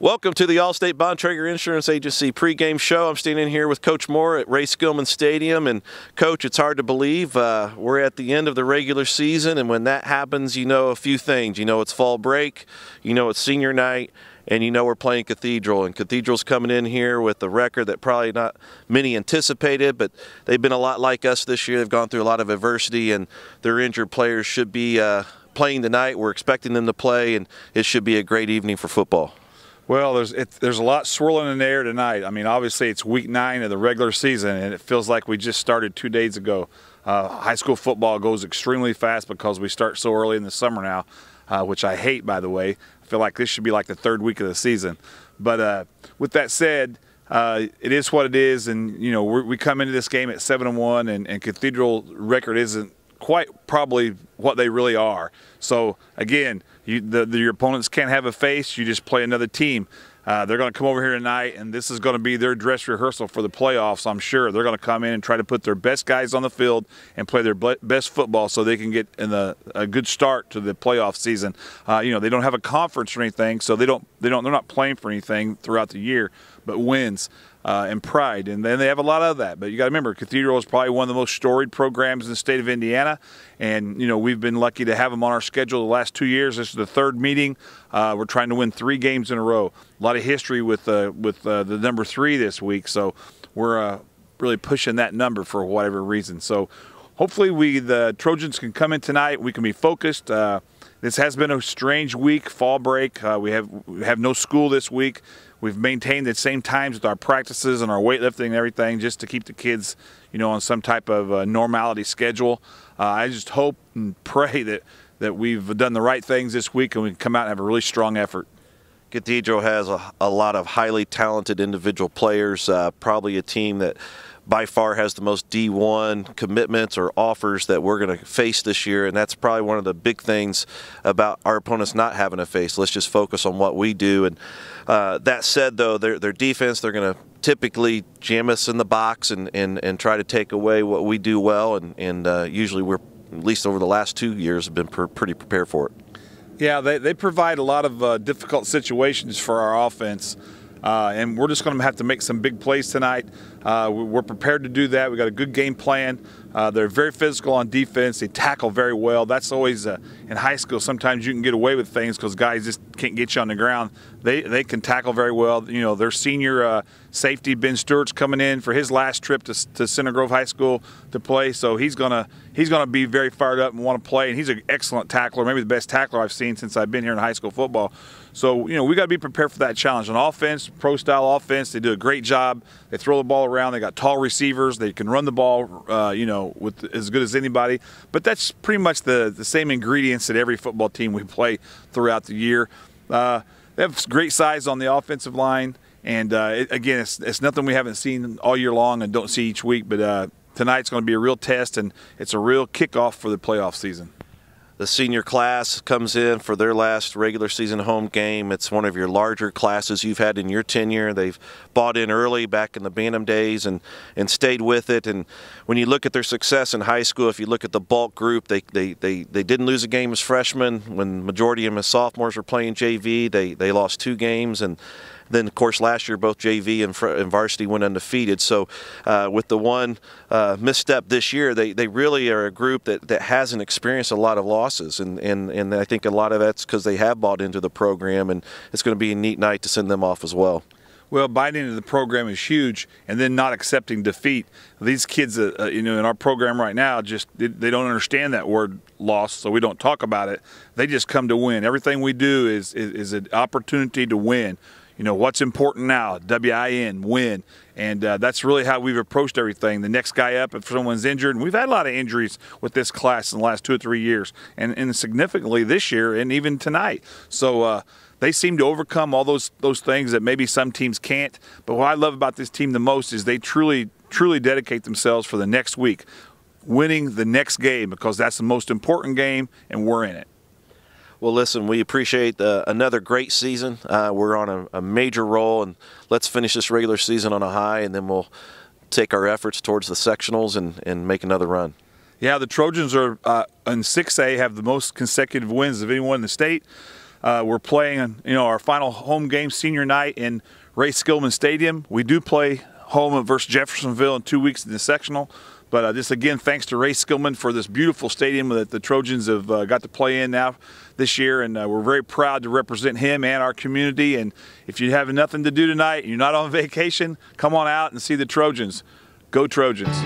Welcome to the Allstate Bontrager Insurance Agency pregame show. I'm standing here with Coach Moore at Ray Skillman Stadium. And, Coach, it's hard to believe we're at the end of the regular season, and when that happens, you know a few things. You know it's fall break, you know it's senior night, and you know we're playing Cathedral. And Cathedral's coming in here with a record that probably not many anticipated, but they've been a lot like us this year. They've gone through a lot of adversity, and their injured players should be playing tonight. We're expecting them to play, and it should be a great evening for football. Well, there's a lot swirling in the air tonight. I mean, obviously it's week 9 of the regular season, and it feels like we just started 2 days ago. High school football goes extremely fast because we start so early in the summer now, which I hate, by the way. I feel like this should be like the 3rd week of the season. But with that said, it is what it is, and you know we come into this game at 7-1, and Cathedral record isn't quite probably what they really are. So again, your opponents can't have a face. You just play another team. They're going to come over here tonight, and this is going to be their dress rehearsal for the playoffs, I'm sure. They're going to come in and try to put their best guys on the field and play their best football so they can get a good start to the playoff season. You know, they don't have a conference or anything, so they're not playing for anything throughout the year, but wins and pride. And then they have a lot of that. But you got to remember, Cathedral is probably one of the most storied programs in the state of Indiana, and you know we've been lucky to have them on our schedule the last 2 years. This is the 3rd meeting. We're trying to win 3 games in a row. A lot of history with the number 3 this week, so we're really pushing that number for whatever reason. So hopefully the Trojans can come in tonight. We can be focused. This has been a strange week, fall break. We have no school this week. We've maintained the same times with our practices and our weightlifting and everything just to keep the kids, you know, on some type of normality schedule. I just hope and pray that we've done the right things this week and we can come out and have a really strong effort. Cathedral has a lot of highly talented individual players, probably a team that by far has the most D1 commitments or offers that we're going to face this year, and that's probably one of the big things about our opponents not having a face. Let's just focus on what we do. And that said, though, their defense, they're going to typically jam us in the box and try to take away what we do well, and usually we're, at least over the last 2 years, have been pretty prepared for it. Yeah, they provide a lot of difficult situations for our offense. And we're just going to have to make some big plays tonight. We're prepared to do that. We've got a good game plan. They're very physical on defense. They tackle very well. That's always, in high school, sometimes you can get away with things because guys just can't get you on the ground. They can tackle very well. You know, their senior safety, Ben Stewart's coming in for his last trip to Center Grove High School to play. So he's gonna be very fired up and want to play. And he's an excellent tackler, maybe the best tackler I've seen since I've been here in high school football. So, you know, we got to be prepared for that challenge. On offense, pro-style offense, they do a great job. They throw the ball around. They got tall receivers. They can run the ball, you know, with as good as anybody. But that's pretty much the same ingredients that every football team we play throughout the year. They have great size on the offensive line. And, again, it's nothing we haven't seen all year long and don't see each week. But tonight's going to be a real test, and it's a real kickoff for the playoff season. The senior class comes in for their last regular season home game. It's one of your larger classes you've had in your tenure. They've bought in early back in the Bantam days and stayed with it. And when you look at their success in high school, if you look at the bulk group, they didn't lose a game as freshmen. When the majority of them as sophomores were playing JV, they lost 2 games. And then, of course, last year both JV and varsity went undefeated. So with the one misstep this year, they really are a group that hasn't experienced a lot of losses. And I think a lot of that's because they have bought into the program, and it's going to be a neat night to send them off as well. Well, buying into the program is huge, and then not accepting defeat. These kids, you know, in our program right now, just they don't understand that word loss, so we don't talk about it. They just come to win. Everything we do is an opportunity to win. You know, what's important now, W-I-N, win. And that's really how we've approached everything. The next guy up, if someone's injured, and we've had a lot of injuries with this class in the last 2 or 3 years, and significantly this year and even tonight. So they seem to overcome all those things that maybe some teams can't. But what I love about this team the most is they truly dedicate themselves for the next week, winning the next game, because that's the most important game, and we're in it. Well, listen, we appreciate another great season. We're on a major roll, and let's finish this regular season on a high, and then we'll take our efforts towards the sectionals and make another run. Yeah, the Trojans are in 6A, have the most consecutive wins of anyone in the state. We're playing, our final home game senior night in Ray Skillman Stadium. We do play home versus Jeffersonville in 2 weeks in the sectional. But just again, thanks to Ray Skillman for this beautiful stadium that the Trojans have got to play in now this year, and we're very proud to represent him and our community. And if you have nothing to do tonight, you're not on vacation, come on out and see the Trojans. Go Trojans.